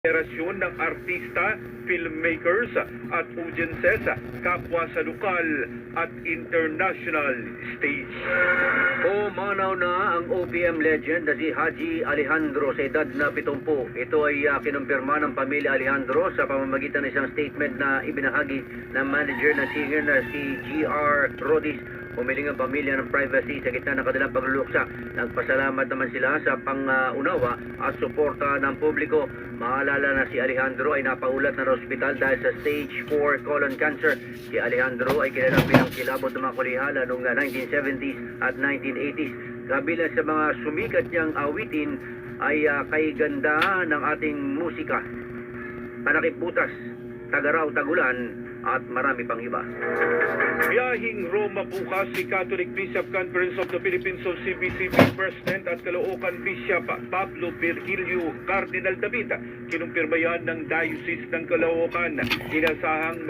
Federasyon ng artista, filmmakers at audiences kapwa sa lokal at international stage. Pumanaw na ang OPM legend na si Haji Alejandro sa edad na 70. Ito ay kinumpirma ng pamilya Alejandro sa pamamagitan ng isang statement na ibinahagi ng manager ng singer na si G.R. Rodis. Humiling ang pamilya ng privacy sa gitna ng kanilang pagluluksa. Nagpasalamat naman sila sa pangunawa at suporta ng publiko. Maalala na si Alejandro ay napaulat na ospital dahil sa stage 4 colon cancer. Si Alejandro ay kilala bilang kilabot ng mga kulihala noong 1970s at 1980s. Kabilang sa mga sumikat niyang awitin ay Kay Ganda ng Ating Musika, Panakiputas, Tagaraw Tagulan, at marami pang iba. Biyahing Roma bukas si Catholic Bishop Conference of the Philippines o CBCP President at Caloocan Bishop Pablo Virgilio Cardinal David. Kinumpirma yan ng Diocese ng Caloocan. Inasahang